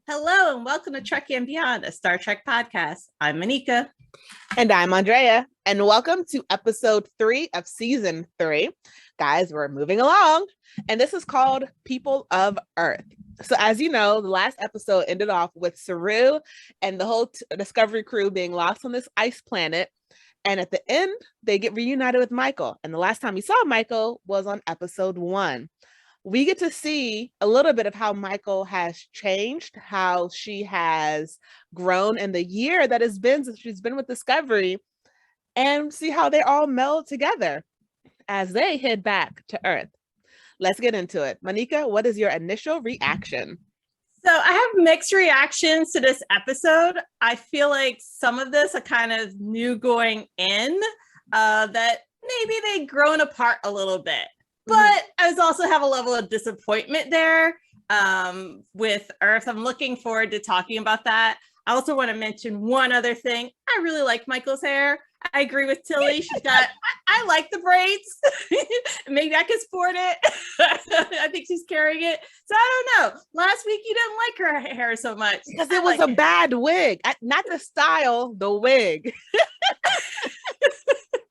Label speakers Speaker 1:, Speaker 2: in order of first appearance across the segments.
Speaker 1: Hello and welcome to Trekkie and Beyond, a Star Trek podcast. I'm Monica.
Speaker 2: And I'm Andrea. And welcome to episode 3 of season 3. Guys, we're moving along. And this is called People of Earth. So as you know, the last episode ended off with Saru and the whole Discovery crew being lost on this ice planet. And at the end, they get reunited with Michael. And the last time we saw Michael was on episode 1. We get to see a little bit of how Michael has changed, how she has grown in the year that has been since she's been with Discovery, and see how they all meld together as they head back to Earth. Let's get into it. Monica, what is your initial reaction?
Speaker 1: So I have mixed reactions to this episode. I feel like some of this I kind of knew going in that maybe they'd grown apart a little bit. But I was also have a level of disappointment there with Earth. I'm looking forward to talking about that. I also want to mention one other thing. I really like Michael's hair. I agree with Tilly. She's got, I like the braids. Maybe I can sport it. I think she's carrying it. So I don't know. Last week you didn't like her hair so much.
Speaker 2: Because it was a bad wig. Not the style, the wig.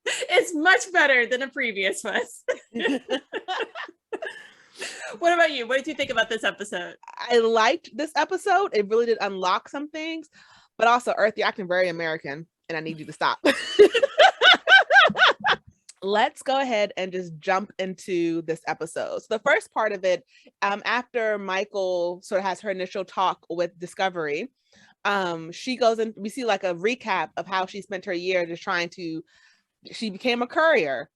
Speaker 1: It's much better than a previous one. What about you? What did you think about this episode?
Speaker 2: I liked this episode. It really did unlock some things, but also Earth, you're acting very American and I need you to stop. Let's go ahead and just jump into this episode. So the first part of it, after Michael sort of has her initial talk with Discovery, she goes and we see like a recap of how she spent her year just she became a courier.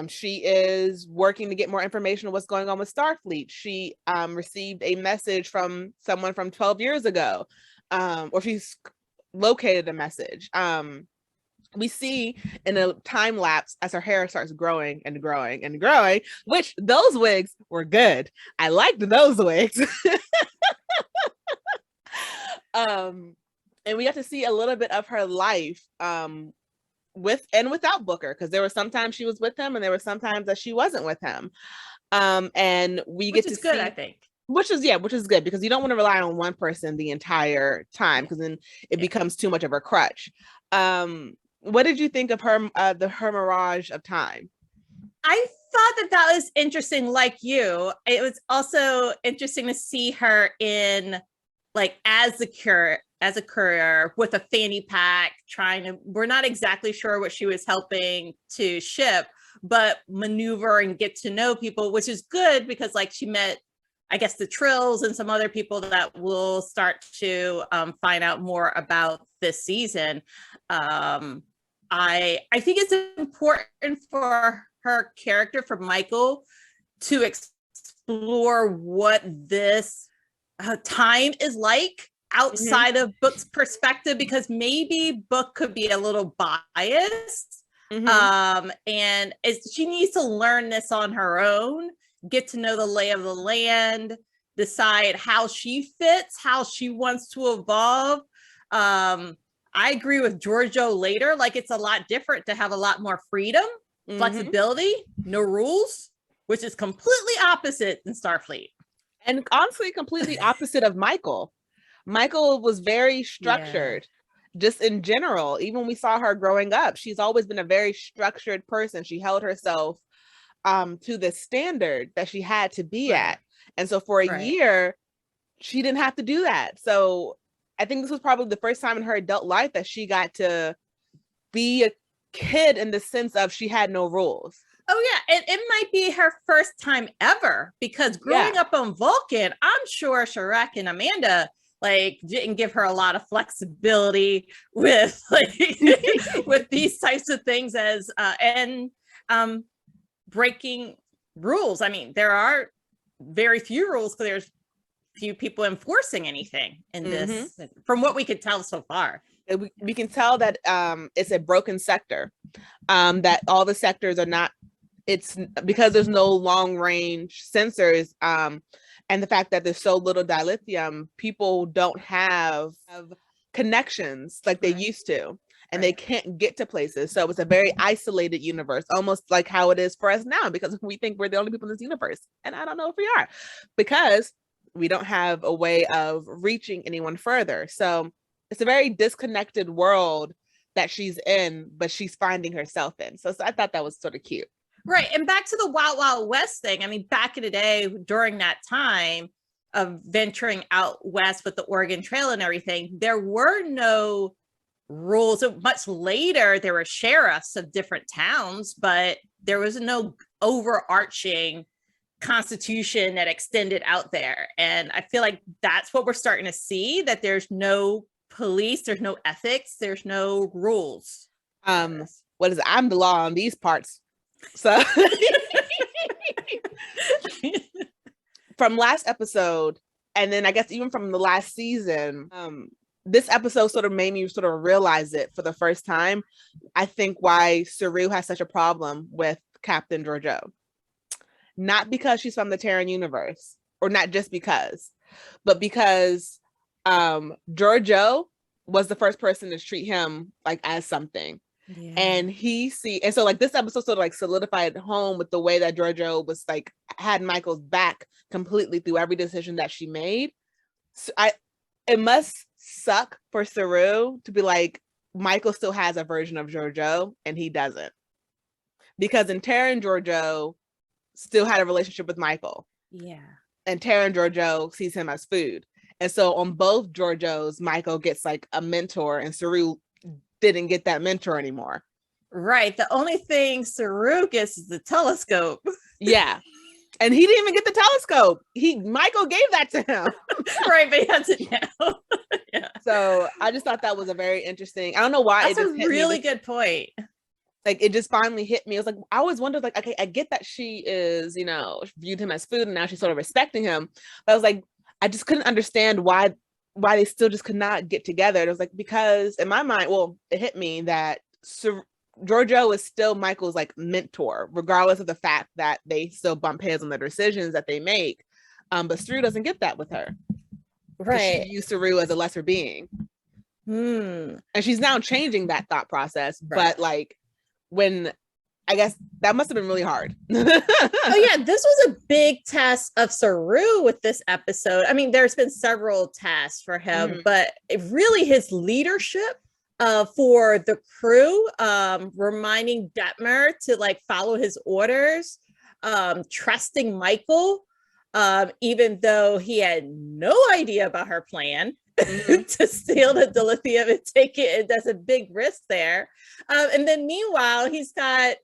Speaker 2: She is working to get more information on what's going on with Starfleet. She received a message from someone from 12 years ago, or she's located a message. We see in a time lapse as her hair starts growing and growing and growing, which those wigs were good. I liked those wigs. And we got to see a little bit of her life with and without Booker, because there were sometimes she was with him and there were sometimes that she wasn't with him. And we get to see,
Speaker 1: good, I think.
Speaker 2: Which is good, because you don't want to rely on one person the entire time, because then it becomes too much of a crutch. What did you think of her mirage of time?
Speaker 1: I thought that was interesting. Like you, it was also interesting to see her in like as a courier with a fanny pack, we're not exactly sure what she was helping to ship, but maneuver and get to know people, which is good because like she met, I guess, the Trills and some other people that we'll start to find out more about this season. I think it's important for her character, for Michael, to explore what this time is like outside of Book's perspective, because maybe Book could be a little biased. And she needs to learn this on her own, get to know the lay of the land, decide how she fits, how she wants to evolve. I agree with Giorgio later, like it's a lot different to have a lot more freedom, flexibility, no rules, which is completely opposite in Starfleet.
Speaker 2: And honestly, completely opposite of Michael. Michael was very structured, just in general. Even when we saw her growing up, she's always been a very structured person. She held herself to the standard that she had to be at. And so for a year, she didn't have to do that. So I think this was probably the first time in her adult life that she got to be a kid in the sense of she had no rules.
Speaker 1: Oh yeah, it might be her first time ever, because growing up on Vulcan, I'm sure Sharek and Amanda like didn't give her a lot of flexibility with like with these types of things as breaking rules. I mean, there are very few rules because there's few people enforcing anything in this, from what we could tell so far.
Speaker 2: We can tell that it's a broken sector, that all the sectors are not, it's because there's no long range sensors, and the fact that there's so little dilithium, people don't have connections like they used to, and they can't get to places. So it's a very isolated universe, almost like how it is for us now, because we think we're the only people in this universe. And I don't know if we are, because We don't have a way of reaching anyone further. So it's a very disconnected world that she's in, but she's finding herself in. So I thought that was sort of cute.
Speaker 1: Right. And back to the Wild Wild West thing. I mean, back in the day, during that time of venturing out west with the Oregon Trail and everything, there were no rules. Much later, there were sheriffs of different towns, but there was no overarching constitution that extended out there. And I feel like that's what we're starting to see, that there's no police, there's no ethics, there's no rules.
Speaker 2: What is it? I'm the law on these parts. So from last episode, and then I guess even from the last season, this episode sort of made me sort of realize it for the first time. I think why Saru has such a problem with Captain Georgiou. Not because she's from the Terran universe, or not just because, but because Georgiou was the first person to treat him like as something. Yeah. And so like this episode sort of like solidified home with the way that Georgiou was like had Michael's back completely through every decision that she made. So it must suck for Saru to be like, Michael still has a version of Georgiou and he doesn't. Because in Terran, Georgiou still had a relationship with Michael.
Speaker 1: Yeah.
Speaker 2: And Terran Georgiou sees him as food. And so on both Georgious, Michael gets like a mentor and Saru didn't get that mentor anymore.
Speaker 1: Right. The only thing Saru gets is the telescope.
Speaker 2: Yeah. And he didn't even get the telescope. Michael gave that to him.
Speaker 1: Right, but he has it now. Yeah.
Speaker 2: So I just thought that was a very interesting. I don't know why.
Speaker 1: That's a really good point.
Speaker 2: Like it just finally hit me. It was like, I always wondered, like, okay, I get that she is, viewed him as food and now she's sort of respecting him. But I was like, I just couldn't understand why they still just could not get together. It was like, because in my mind, well, it hit me that Georgiou is still Michael's like mentor, regardless of the fact that they still bump heads on the decisions that they make. But Saru doesn't get that with her.
Speaker 1: Right.
Speaker 2: She views Saru as a lesser being. And she's now changing that thought process. Right. But like, I guess that must have been really hard.
Speaker 1: Oh yeah, this was a big test of Saru with this episode. I mean, there's been several tests for him, but really his leadership for the crew, reminding Detmer to like follow his orders, trusting Michael, even though he had no idea about her plan. To steal the dilithium and take it, and that's a big risk there. And then meanwhile, he's got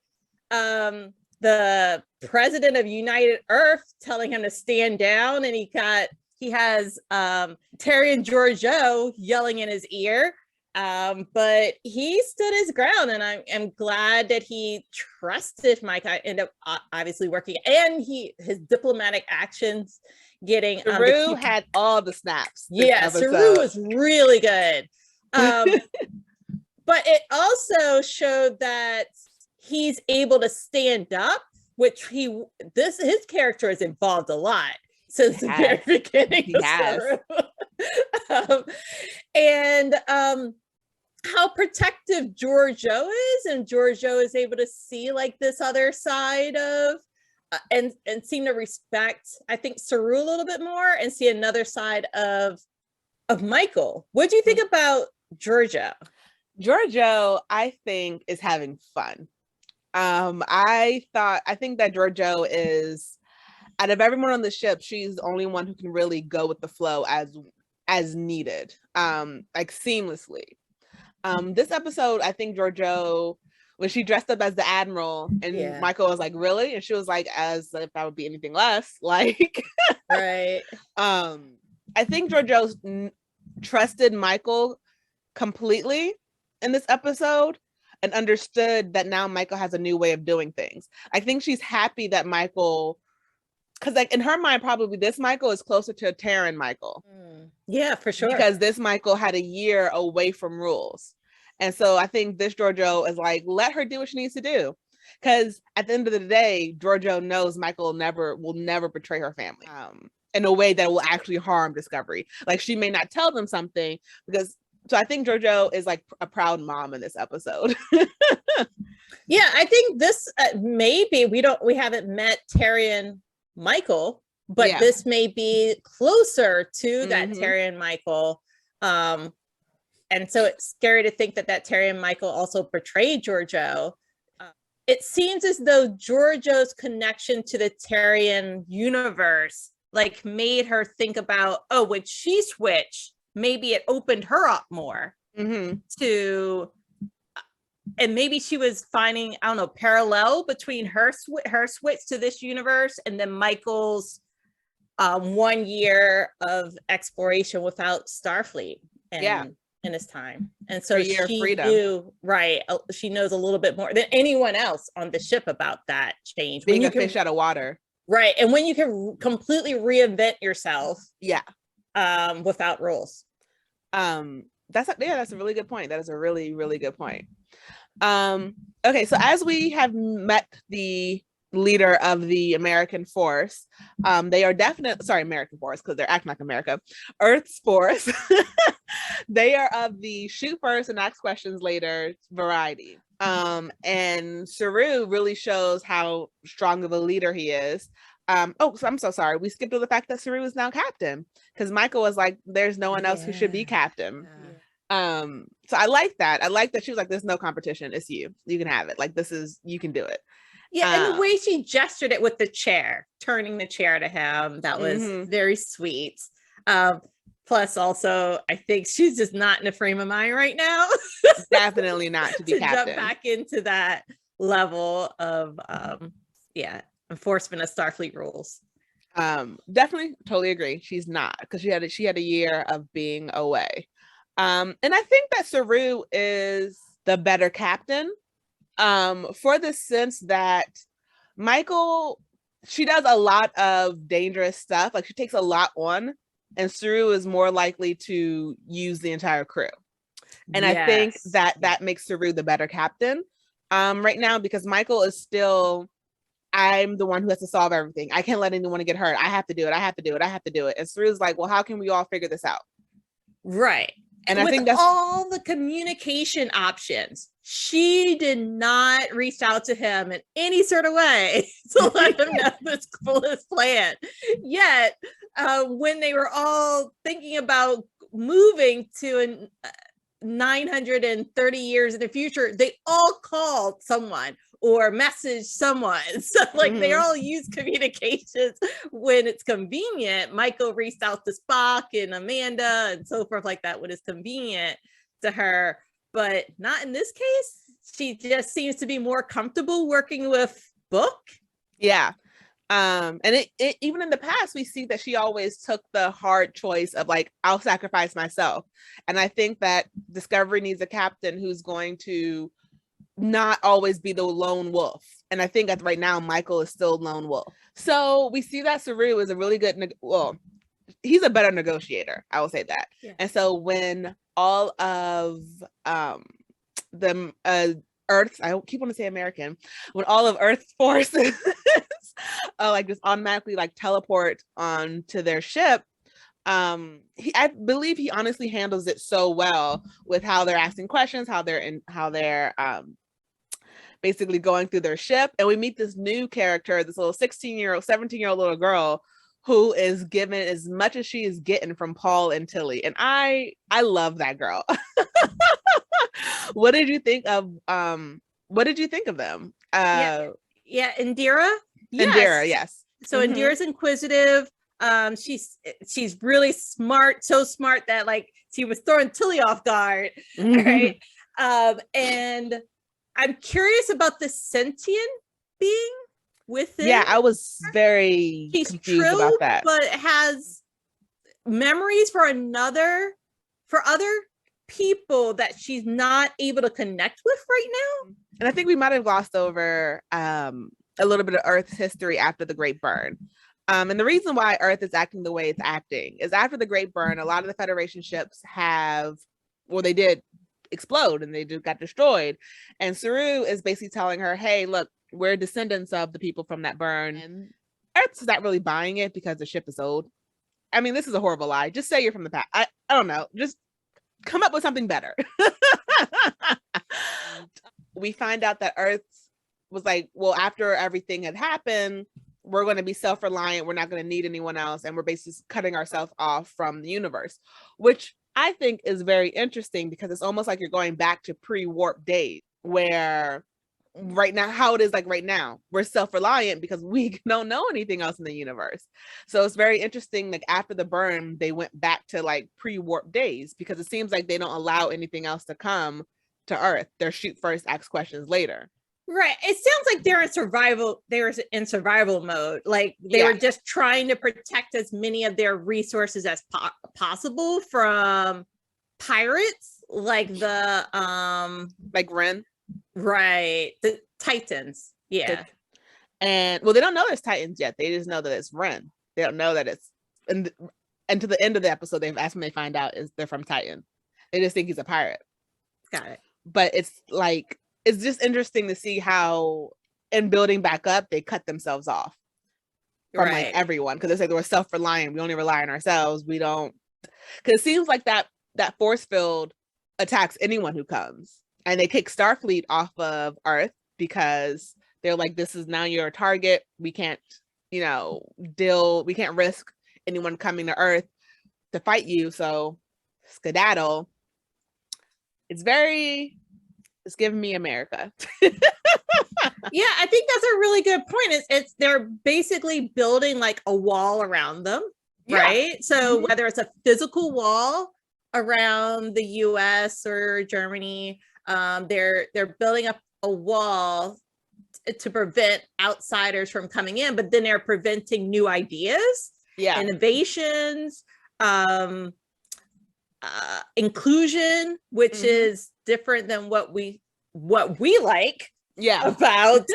Speaker 1: the president of United Earth telling him to stand down, and he has Tyrion Georgiou yelling in his ear. But he stood his ground, and I am glad that he trusted Mike. I ended up obviously working, and his diplomatic actions getting
Speaker 2: Saru had all the snaps.
Speaker 1: Yeah, Saru was really good. But it also showed that he's able to stand up, which his character has evolved a lot since the very beginning of Saru. And how protective Georgiou is, and Georgiou is able to see like this other side of and seem to respect, I think, Saru a little bit more, and see another side of Michael. What do you think about Georgiou?
Speaker 2: Georgiou, I think, is having fun. I think that Georgiou is, out of everyone on the ship, she's the only one who can really go with the flow as needed, like seamlessly. This episode, I think Georgiou, when she dressed up as the admiral, and Michael was like, really? And she was like, as if I would be anything less. Like,
Speaker 1: right.
Speaker 2: I think Georgiou trusted Michael completely in this episode and understood that now Michael has a new way of doing things. I think she's happy that Michael, because like in her mind, probably this Michael is closer to a Terran Michael.
Speaker 1: Yeah, for sure.
Speaker 2: Because this Michael had a year away from rules. And so I think this Georgiou is like, let her do what she needs to do. Because at the end of the day, Georgiou knows Michael will never betray her family in a way that will actually harm Discovery. Like, she may not tell them something so I think Georgiou is like a proud mom in this episode.
Speaker 1: Yeah, I think this maybe we haven't met Tyrion Michael but this may be closer to that Terry and Michael. And so it's scary to think that Terry and Michael also betrayed Giorgio. It seems as though Giorgio's connection to the Terrian universe like made her think about, when she switched, maybe it opened her up more to, and maybe she was finding, I don't know, parallel between her switch to this universe and then Michael's 1 year of exploration without Starfleet in his time. And so she knew, she knows a little bit more than anyone else on the ship about that change.
Speaker 2: Being a fish out of water.
Speaker 1: Right. And when you can completely reinvent yourself. Without rules.
Speaker 2: That's a really good point. That is a really, really good point. Okay, so as we have met the leader of the American force, they are American force, because they're acting like America, Earth's force. They are of the shoot first and ask questions later variety. And Saru really shows how strong of a leader he is. So I'm so sorry. We skipped over the fact that Saru is now captain, because Michael was like, there's no one else who should be captain. So I like that. I like that she was like, there's no competition. It's you. You can have it. Like, you can do it.
Speaker 1: Yeah, and the way she gestured it with the chair, turning the chair to him, that was very sweet. Plus, also, I think she's just not in a frame of mind right now.
Speaker 2: Definitely not to be captain.
Speaker 1: Jump back into that level of, enforcement of Starfleet rules.
Speaker 2: Definitely, totally agree. She's not, because she had a year of being away. And I think that Saru is the better captain. For the sense that Michael, she does a lot of dangerous stuff. Like, she takes a lot on, and Saru is more likely to use the entire crew. And I think that makes Saru the better captain right now, because Michael is still, I'm the one who has to solve everything. I can't let anyone get hurt. I have to do it. And Saru's like, well, how can we all figure this out?
Speaker 1: Right. And I think that's all the communication options. She did not reach out to him in any sort of way to let him know this fullest plan. Yet, when they were all thinking about moving to 930 years in the future, they all called someone or messaged someone. So they all use communications when it's convenient. Michael reached out to Spock and Amanda and so forth like that when it's convenient to her, but not in this case. She just seems to be more comfortable working with Book.
Speaker 2: Yeah. And it even in the past, we see that she always took the hard choice of like, I'll sacrifice myself. And I think that Discovery needs a captain who's going to not always be the lone wolf. And I think that right now, Michael is still lone wolf. So we see that Saru is a really good, he's a better negotiator. I will say that. Yeah. And so when all of the Earth's, I keep wanting to say American, when all of Earth's forces like just automatically like teleport on to their ship, I believe he honestly handles it so well with how they're asking questions, how they're basically going through their ship. And we meet this new character, this little 17-year-old little girl who is given as much as she is getting from Paul and Tilly. And I love that girl. What did you think of them?
Speaker 1: Indira? Yes.
Speaker 2: Indira, yes.
Speaker 1: So Indira's inquisitive. She's really smart, so smart that like she was throwing Tilly off guard. Right. And I'm curious about the sentient being within.
Speaker 2: Yeah, I was very confused about that.
Speaker 1: But has memories for other people that she's not able to connect with right now.
Speaker 2: And I think we might have glossed over a little bit of Earth's history after the Great Burn. And the reason why Earth is acting the way it's acting is after the Great Burn, a lot of the Federation ships they did explode and they just got destroyed. And Saru is basically telling her, hey, look, we're descendants of the people from that burn. And Earth's not really buying it because the ship is old. I mean, this is a horrible lie. Just say you're from the past. I don't know. Just come up with something better. We find out that Earth was like, well, after everything had happened, we're going to be self-reliant. We're not going to need anyone else. And we're basically cutting ourselves off from the universe, which I think is very interesting because it's almost like you're going back to pre-warp days where right now, how it is like right now, we're self-reliant because we don't know anything else in the universe. So it's very interesting. Like after the burn, they went back to like pre-warp days because it seems like they don't allow anything else to come to Earth. They're shoot first, ask questions later.
Speaker 1: Right. It sounds like they're in survival. They were in survival mode. Like they were just trying to protect as many of their resources as possible from pirates, like the
Speaker 2: like Ren.
Speaker 1: Right. The Titans. Yeah.
Speaker 2: And well, they don't know there's Titans yet. They just know that it's Ren. They don't know that it's and to the end of the episode, they've asked when they find out is they're from Titan. They just think he's a pirate.
Speaker 1: Got it.
Speaker 2: But it's like it's just interesting to see how in building back up, they cut themselves off from like everyone because they say they were self-reliant. We only rely on ourselves. We don't because it seems like that force field attacks anyone who comes. And they kick Starfleet off of Earth because they're like, this is now your target. We can't, we can't risk anyone coming to Earth to fight you. So skedaddle. It's giving me America.
Speaker 1: Yeah, I think that's a really good point. It's they're basically building like a wall around them, right? So whether it's a physical wall around the US or Germany, they're building up a wall to prevent outsiders from coming in, but then they're preventing new ideas, innovations, inclusion, which is different than what we like about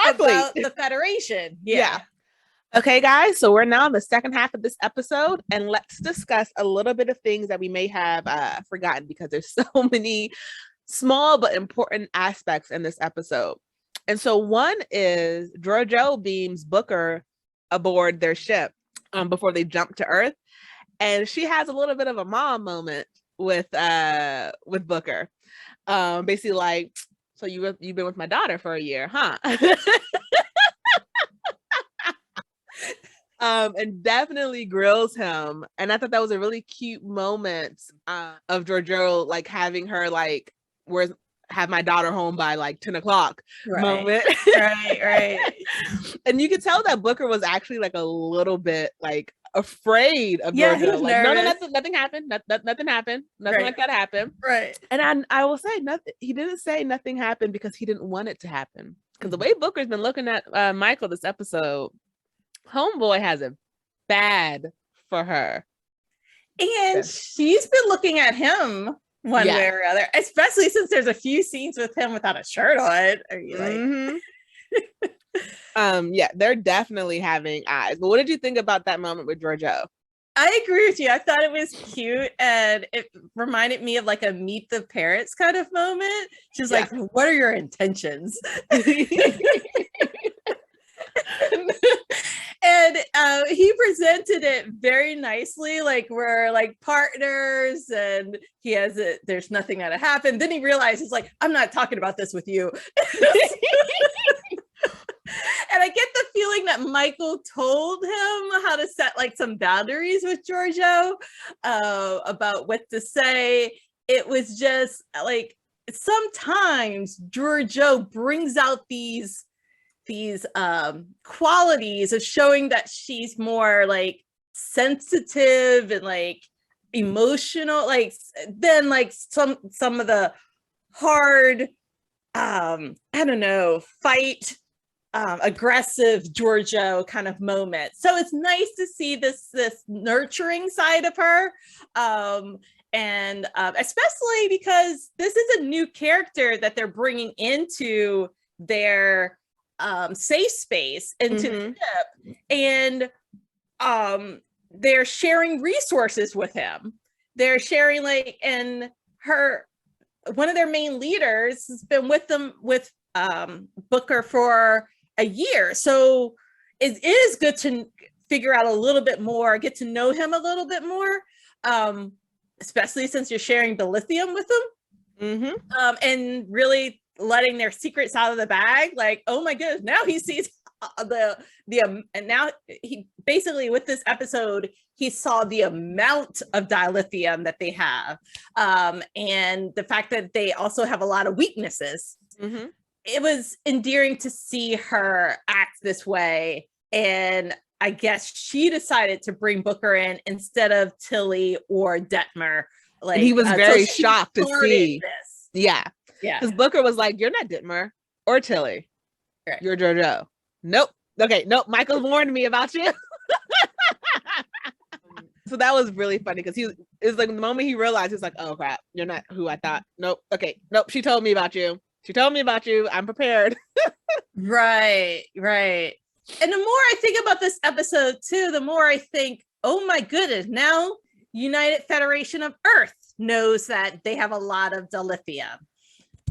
Speaker 1: about the Federation.
Speaker 2: Okay, guys, so we're now in the second half of this episode, and let's discuss a little bit of things that we may have forgotten because there's so many small but important aspects in this episode. And so one is Georgiou beams Booker aboard their ship before they jump to Earth, and she has a little bit of a mom moment with Booker, basically like, so you've been with my daughter for a year, huh? And definitely grills him. And I thought that was a really cute moment of Georgiou like having her like, have my daughter home by like 10 o'clock moment.
Speaker 1: Right.
Speaker 2: And you could tell that Booker was actually like a little bit like afraid of Georgiou. Like, no, nothing happened. Nothing happened. Nothing like that happened.
Speaker 1: Right.
Speaker 2: And I will say nothing. He didn't say nothing happened because he didn't want it to happen. Because the way Booker's been looking at Michael this episode, homeboy has it bad for her.
Speaker 1: And she's been looking at him one way or other, especially since there's a few scenes with him without a shirt on. Are you like
Speaker 2: they're definitely having eyes. But what did you think about that moment with Georgiou?
Speaker 1: I agree with you. I thought it was cute and it reminded me of like a Meet the Parents kind of moment. She's like, what are your intentions? And he presented it very nicely, like we're like partners and he has it, there's nothing gonna happen. Then he realizes like, I'm not talking about this with you. And I get the feeling that Michael told him how to set like some boundaries with Georgiou about what to say. It was just like, sometimes Georgiou brings out these qualities of showing that she's more like sensitive and like emotional, like than like some of the hard I don't know, fight aggressive Georgiou kind of moment. So it's nice to see this nurturing side of her, and especially because this is a new character that they're bringing into their safe space, into the ship, and they're sharing resources with him. They're sharing like, and one of their main leaders has been with them with Booker for a year, so it is good to figure out a little bit more, get to know him a little bit more, especially since you're sharing the lithium with him, and really letting their secrets out of the bag. Like, oh my goodness, now he sees and now he basically with this episode he saw the amount of dilithium that they have, and the fact that they also have a lot of weaknesses.
Speaker 2: Mm-hmm.
Speaker 1: It was endearing to see her act this way, and I guess she decided to bring Booker in instead of Tilly or Detmer. Like,
Speaker 2: and he was very
Speaker 1: so
Speaker 2: shocked to see
Speaker 1: this.
Speaker 2: Yeah,
Speaker 1: Yeah,
Speaker 2: because Booker was like, "You're not Detmer or Tilly,
Speaker 1: right.
Speaker 2: You're JoJo." Nope. Okay, nope. Michael warned me about you. So that was really funny because it's like the moment he realized, he's like, "Oh crap, you're not who I thought." Nope. Okay, nope. She told me about you. She told me about you. I'm prepared.
Speaker 1: Right. And the more I think about this episode too, the more I think, oh my goodness, now United Federation of Earth knows that they have a lot of dilithium.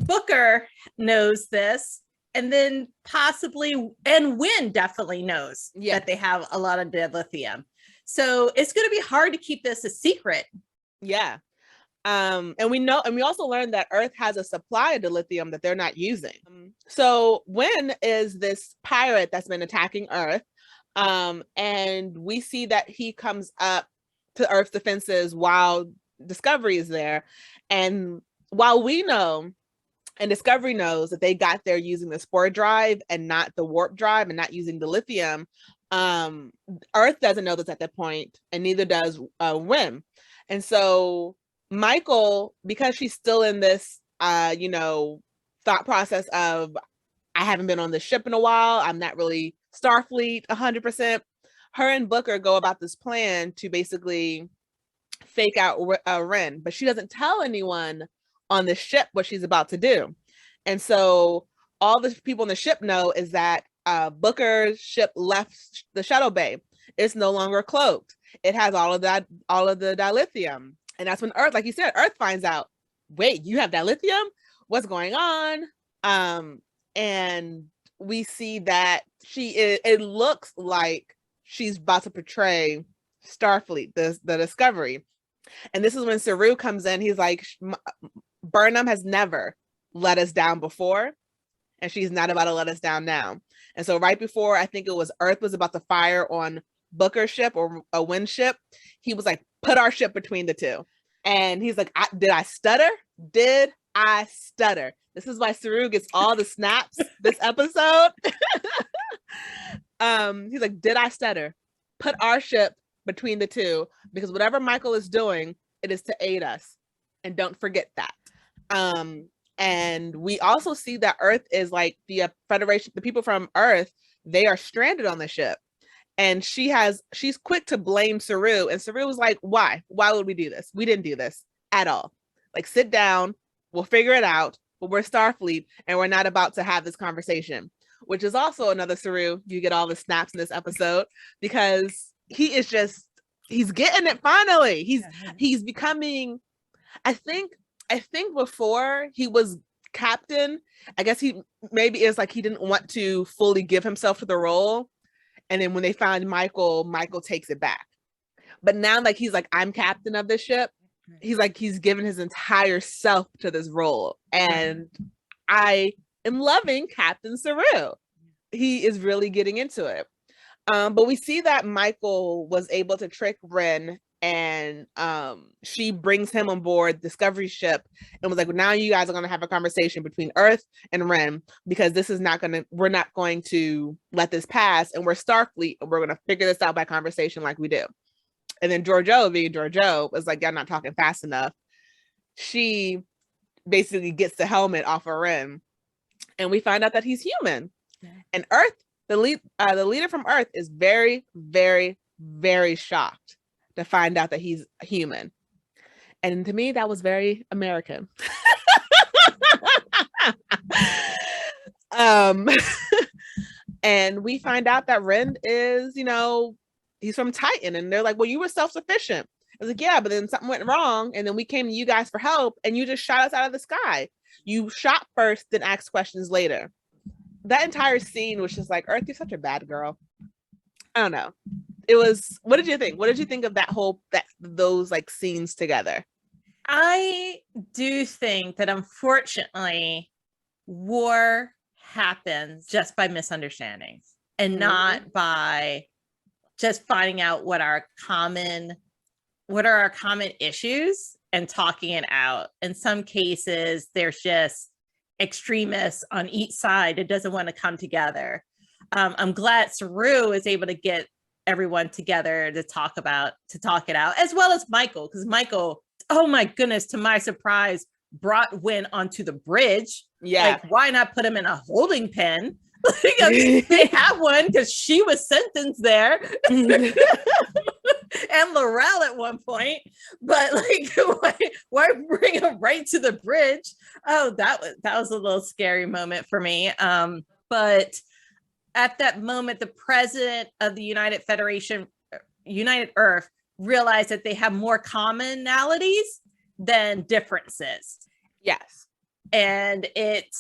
Speaker 1: Booker knows this, and then possibly, and Wynn definitely knows that they have a lot of dilithium. So it's going to be hard to keep this a secret.
Speaker 2: Yeah. And we also learned that Earth has a supply of dilithium that they're not using. So Wynn is this pirate that's been attacking Earth. And we see that he comes up to Earth's defenses while Discovery is there. And while we know, and Discovery knows that they got there using the spore drive and not the warp drive and not using the lithium, Earth doesn't know this at that point, and neither does Wynn. And so Michael, because she's still in this, thought process of, I haven't been on the ship in a while, I'm not really Starfleet 100%, her and Booker go about this plan to basically fake out Ren, but she doesn't tell anyone on the ship what she's about to do. And so all the people in the ship know is that Booker's ship left the shuttle bay. It's no longer cloaked. It has all of the dilithium. And that's when Earth, like you said, Earth finds out, wait, you have dilithium? What's going on? And we see that it looks like she's about to portray Starfleet, the Discovery. And this is when Saru comes in. He's like, Burnham has never let us down before, and she's not about to let us down now. And so right before, I think it was Earth was about to fire on Booker's ship or a Wynn ship, he was like, put our ship between the two. And he's like, did I stutter? Did I stutter? This is why Saru gets all the snaps this episode. He's like, did I stutter? Put our ship between the two, because whatever Michael is doing, it is to aid us. And don't forget that. And we also see that Earth is like the Federation, the people from Earth, they are stranded on the ship. And she's quick to blame Saru. And Saru was like, why? Why would we do this? We didn't do this at all. Like, sit down, we'll figure it out. But we're Starfleet and we're not about to have this conversation, which is also another Saru. You get all the snaps in this episode because he's getting it finally. He's becoming, I think before he was captain, I guess he didn't want to fully give himself to the role. And then when they find Michael takes it back. But now, like, he's like, I'm captain of this ship. He's given his entire self to this role. And I am loving Captain Saru. He is really getting into it. But we see that Michael was able to trick Ren, and she brings him on board Discovery ship and was like, now you guys are going to have a conversation between Earth and Ren, because we're not going to let this pass, and we're Starfleet and we're going to figure this out by conversation like we do. And then Georgiou, being Georgiou, was like, y'all not talking fast enough. She basically gets the helmet off of Ren, and we find out that he's human. And Earth, the leader from Earth, is very, very, very shocked to find out that he's human. And to me, that was very American. And we find out that Ren is, he's from Titan, and they're like, well, you were self-sufficient. I was like, yeah, but then something went wrong, and then we came to you guys for help, and you just shot us out of the sky. You shot first, then asked questions later. That entire scene was just like, Earth, you're such a bad girl. I don't know. It was, what did you think? What did you think of those like scenes together?
Speaker 1: I do think that unfortunately war happens just by misunderstandings. and not by just finding out what are our common issues and talking it out. In some cases, there's just extremists on each side that doesn't want to come together. I'm glad Saru is able to get everyone together to talk it out, as well as Michael, because Michael, oh my goodness, to my surprise, brought Wynn onto the bridge.
Speaker 2: Yeah.
Speaker 1: Like, why not put him in a holding pen? They have one because she was sentenced there. And Laurel at one point, but like, why bring him right to the bridge? Oh, that was a little scary moment for me. But at that moment, the president of the United Earth, realized that they have more commonalities than differences.
Speaker 2: Yes.
Speaker 1: And it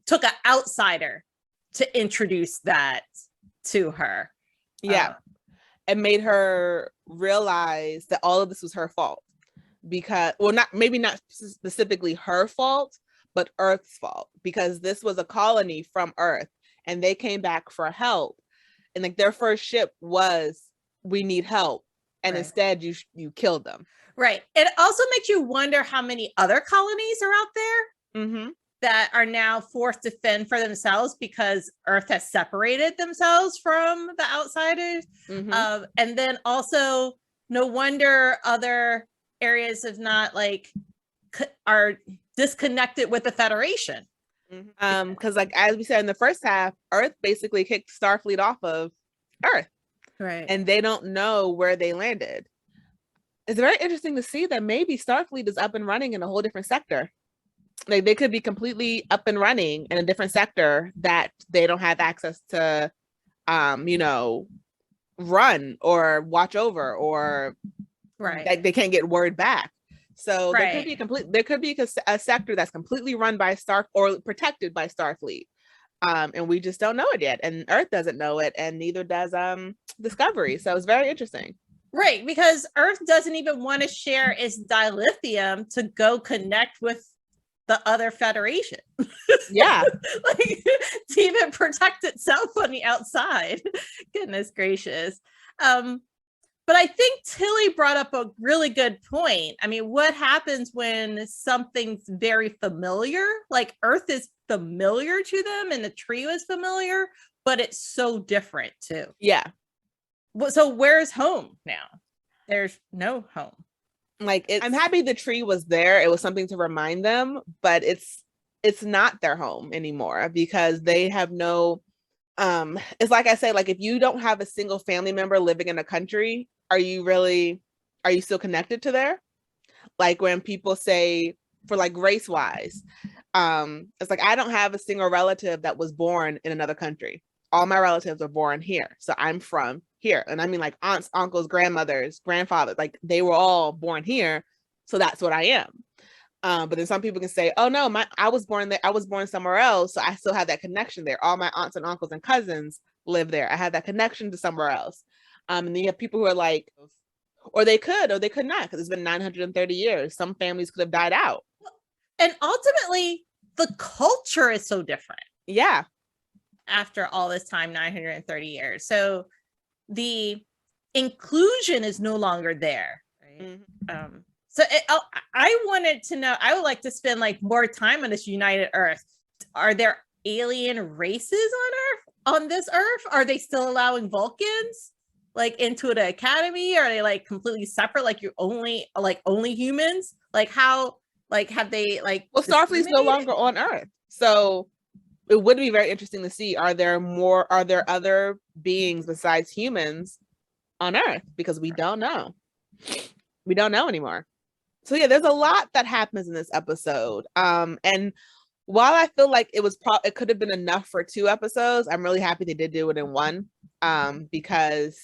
Speaker 1: took an outsider to introduce that to her.
Speaker 2: Yeah. And made her realize that all of this was her fault, because, well, maybe not specifically her fault, but Earth's fault, because this was a colony from Earth and they came back for help, and like their first ship was, we need help, and instead you killed them.
Speaker 1: Right. It also makes you wonder how many other colonies are out there that are now forced to fend for themselves because Earth has separated themselves from the outsiders. And then also, no wonder other areas of not like are disconnected with the Federation.
Speaker 2: Because like, as we said in the first half, Earth basically kicked Starfleet off of Earth.
Speaker 1: Right.
Speaker 2: And they don't know where they landed. It's very interesting to see that maybe Starfleet is up and running in a whole different sector. Like, they could be completely up and running in a different sector that they don't have access to, run or watch over, or like they can't get word back. So there could be a sector that's completely run by or protected by Starfleet. And we just don't know it yet. And Earth doesn't know it, and neither does Discovery. So it's very interesting.
Speaker 1: Right, because Earth doesn't even want to share its dilithium to go connect with the other Federation.
Speaker 2: Yeah.
Speaker 1: Like, to even protect itself on the outside. Goodness gracious. But I think Tilly brought up a really good point. I mean, what happens when something's very familiar? Like, Earth is familiar to them and the tree was familiar, but it's so different too.
Speaker 2: Yeah.
Speaker 1: So where's home now? There's no home.
Speaker 2: Like, I'm happy the tree was there. It was something to remind them, but it's not their home anymore, because they have no, it's like I say, like, if you don't have a single family member living in a country, are you still connected to there? Like, when people say, for like race wise, it's like, I don't have a single relative that was born in another country. All my relatives are born here. So I'm from here. And I mean, like, aunts, uncles, grandmothers, grandfathers, like, they were all born here. So that's what I am. But then some people can say, oh no, I was born there. I was born somewhere else. So I still have that connection there. All my aunts and uncles and cousins live there. I have that connection to somewhere else. And then you have people who are like, or they could not, because it's been 930 years. Some families could have died out.
Speaker 1: And ultimately, the culture is so different.
Speaker 2: Yeah. After
Speaker 1: all this time, 930 years. So the inclusion is no longer there. Right? So I wanted to know, I would like to spend like more time on this United Earth. Are there alien races on this Earth? Are they still allowing Vulcans like into the academy? Are they like completely separate? Like, you're only humans? Like, how, like, have they like,
Speaker 2: well, Starfleet's no longer on Earth. So it would be very interesting to see, are there other beings besides humans on Earth? Because we don't know. We don't know anymore. So yeah, there's a lot that happens in this episode. And while I feel like it could have been enough for 2 episodes, I'm really happy they did do it in one. Because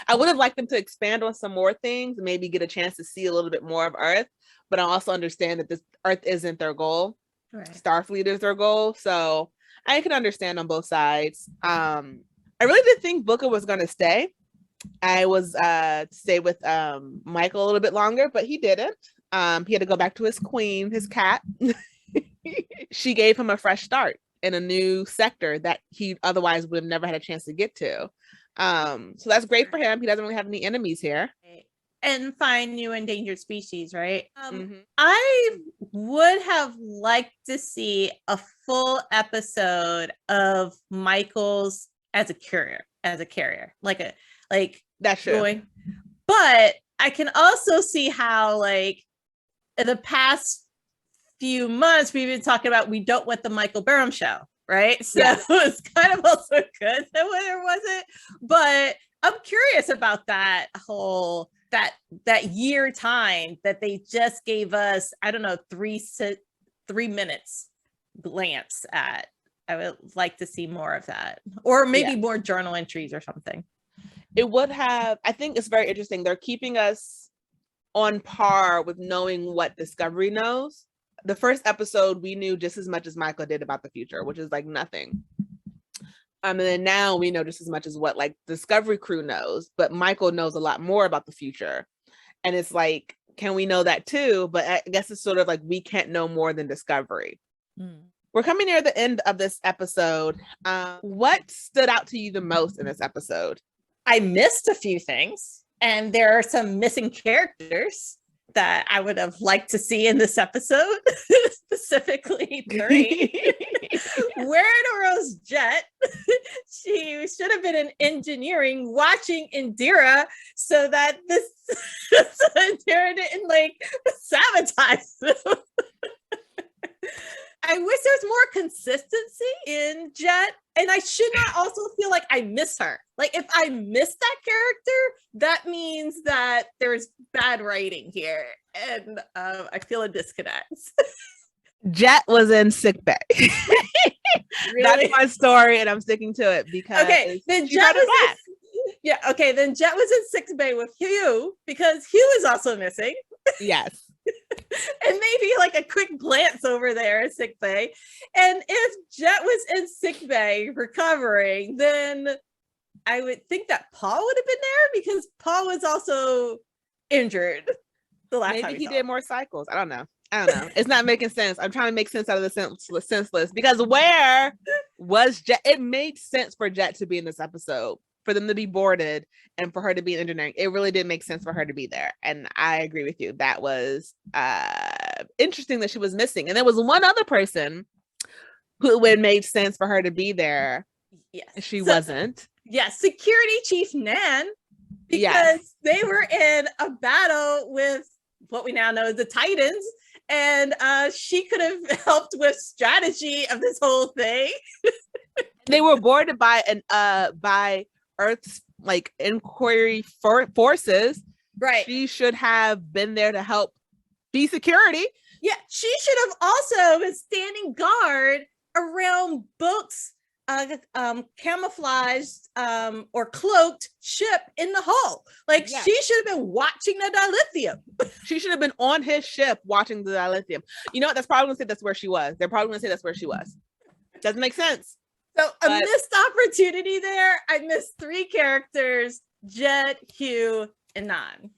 Speaker 2: I would have liked them to expand on some more things, maybe get a chance to see a little bit more of Earth. But I also understand that this Earth isn't their goal. Right. Starfleet is their goal. So I can understand on both sides. I really did think Booker was going to stay. I was stay with Michael a little bit longer, but he didn't. He had to go back to his queen, his cat. She gave him a fresh start in a new sector that he otherwise would have never had a chance to get to. So that's great for him. He doesn't really have any enemies here.
Speaker 1: And find new endangered species, right?
Speaker 2: Mm-hmm.
Speaker 1: I would have liked to see a full episode of Michael's as a carrier, like
Speaker 2: That's true.
Speaker 1: going. But I can also see how, like, in the past few months, we've been talking about we don't want the Michael Burnham show, right? So it's kind of also good that there wasn't. But I'm curious about that whole that year time that they just gave us, I don't know, 3 minutes glance at. I would like to see more of that, or maybe more journal entries or something.
Speaker 2: It would have, I think it's very interesting. They're keeping us on par with knowing what Discovery knows. The first episode, we knew just as much as Michael did about the future, which is like nothing. And then now we know just as much as what like Discovery crew knows, but Michael knows a lot more about the future. And it's like, can we know that too? But I guess it's sort of like, we can't know more than Discovery. We're coming near the end of this episode. What stood out to you the most in this episode?
Speaker 1: I missed a few things, and there are some missing characters that I would have liked to see in this episode, specifically 3. Where Rose Jet? She should have been in engineering watching Indira so that this Indira didn't like sabotage them. I wish there's more consistency in Jet, and I should not also feel like I miss her. Like, if I miss that character, that means that there's bad writing here, and I feel a disconnect.
Speaker 2: Jet was in sickbay.
Speaker 1: Really?
Speaker 2: That's my story, and I'm sticking to it because
Speaker 1: then Jet was then Jet was in sickbay with Hugh because Hugh is also missing.
Speaker 2: Yes.
Speaker 1: And maybe like a quick glance over there at sick bay. And if Jet was in sick bay recovering, then I would think that Paul would have been there because Paul was also injured the last time.
Speaker 2: Maybe he did more cycles. I don't know. It's not making sense. I'm trying to make sense out of the senseless because where was Jet? It made sense for Jet to be in this episode, for them to be boarded and for her to be in engineering. It really did make sense for her to be there. And I agree with you. That was interesting that she was missing. And there was one other person who it made sense for her to be there.
Speaker 1: Yes.
Speaker 2: She wasn't.
Speaker 1: Yes. Security Chief Nan, because they were in a battle with what we now know as the Titans. And she could have helped with strategy of this whole thing.
Speaker 2: They were boarded by Earth's like inquiry forces,
Speaker 1: right?
Speaker 2: She should have been there to help be security.
Speaker 1: Yeah, she should have also been standing guard around boats, camouflaged or cloaked ship in the hull. Like, she should have been watching the dilithium.
Speaker 2: She should have been on his ship watching the dilithium. You know what? That's probably gonna say that's where she was. They're probably gonna say that's where she was. Doesn't make sense.
Speaker 1: So a missed opportunity there. I missed 3 characters: Jet, Hugh, and Nan.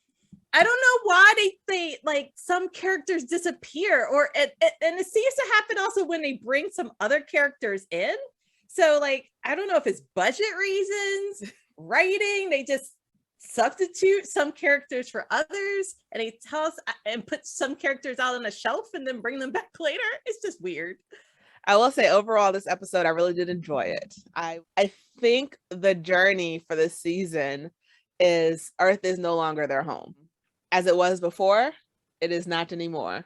Speaker 1: I don't know why they like some characters disappear, or and it seems to happen also when they bring some other characters in. So like, I don't know if it's budget reasons, writing, they just substitute some characters for others, and they tell us and put some characters out on a shelf and then bring them back later. It's just weird.
Speaker 2: I will say overall, this episode, I really did enjoy it. I think the journey for this season is Earth is no longer their home. As it was before, it is not anymore.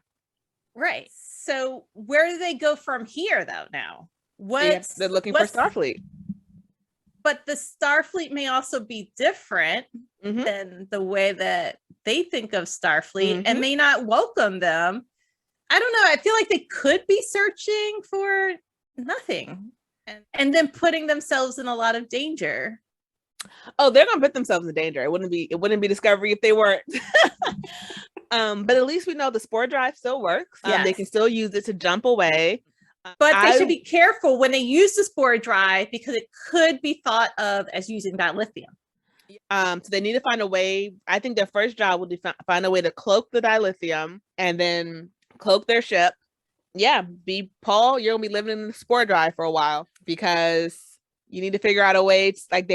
Speaker 1: Right. So where do they go from here, though, now?
Speaker 2: They're looking for Starfleet.
Speaker 1: But the Starfleet may also be different than the way that they think of Starfleet and may not welcome them. I don't know. I feel like they could be searching for nothing and then putting themselves in a lot of danger.
Speaker 2: Oh, they're gonna put themselves in danger. It wouldn't be Discovery if they weren't. But at least we know the spore drive still works. They can still use it to jump away.
Speaker 1: But they should be careful when they use the spore drive because it could be thought of as using that lithium.
Speaker 2: So they need to find a way. I think their first job will be find a way to cloak the dilithium and then cloak their ship Yeah, be Paul, you're gonna be living in the spore drive for a while because you need to figure out a way to, like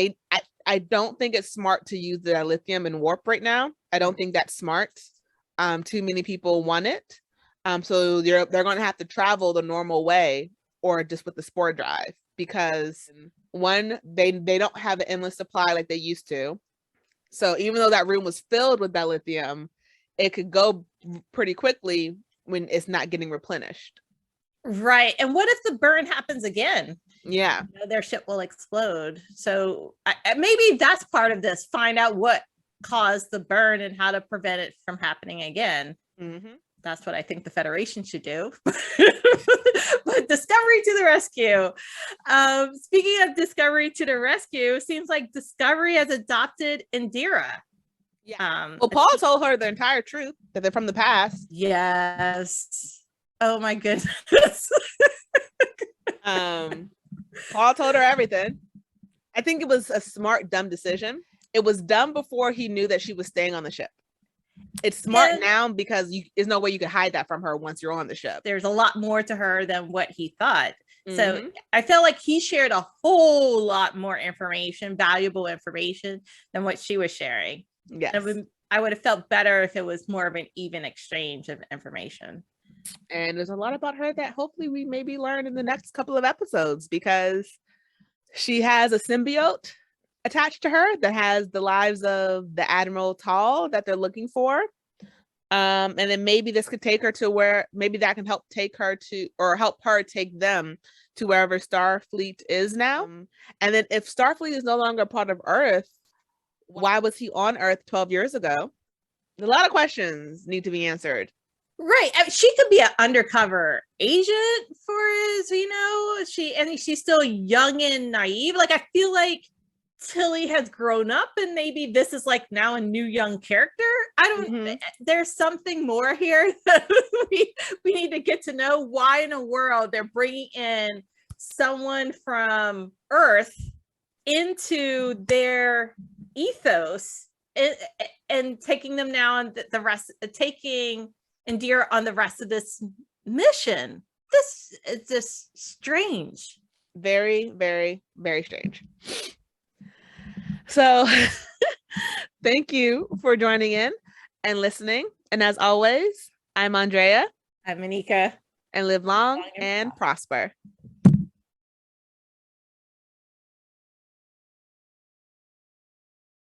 Speaker 2: I don't think it's smart to use the lithium in warp right now. I don't think that's smart. Too many people want it. So they're gonna have to travel the normal way or just with the spore drive because one, they don't have an endless supply like they used to. So even though that room was filled with that lithium, it could go pretty quickly when it's not getting replenished.
Speaker 1: Right. And what if the burn happens again?
Speaker 2: Yeah.
Speaker 1: Their ship will explode. So maybe that's part of this. Find out what caused the burn and how to prevent it from happening again.
Speaker 2: Mm-hmm.
Speaker 1: That's what I think the Federation should do. But Discovery to the rescue. Speaking of Discovery to the rescue, seems like Discovery has adopted Indira.
Speaker 2: Yeah. Well, Paul told her the entire truth, that they're from the past.
Speaker 1: Yes. Oh my goodness.
Speaker 2: Paul told her everything. I think it was a smart, dumb decision. It was dumb before he knew that she was staying on the ship. It's smart now because there's no way you can hide that from her once you're on the ship.
Speaker 1: There's a lot more to her than what he thought. Mm-hmm. So I felt like he shared a whole lot more information, valuable information, than what she was sharing.
Speaker 2: Yes.
Speaker 1: I would have felt better if it was more of an even exchange of information.
Speaker 2: And there's a lot about her that hopefully we maybe learn in the next couple of episodes, because she has a symbiote attached to her that has the lives of the Admiral Tall that they're looking for. And then maybe this could take her to where, maybe that can help take her to, or help her take them to wherever Starfleet is now. And then if Starfleet is no longer a part of Earth, why was he on Earth 12 years ago? A lot of questions need to be answered.
Speaker 1: Right. She could be an undercover agent for his, she's still young and naive. Like, I feel like Tilly has grown up and maybe this is like now a new young character. I don't, there's something more here that we need to get to know. Why in the world they're bringing in someone from Earth into their ethos and taking them now on the rest, taking Indira on the rest of this mission. This is just strange.
Speaker 2: Very, very, very strange. So thank you for joining in and listening. And as always, I'm Andrea.
Speaker 1: I'm Anika.
Speaker 2: And live long and prosper.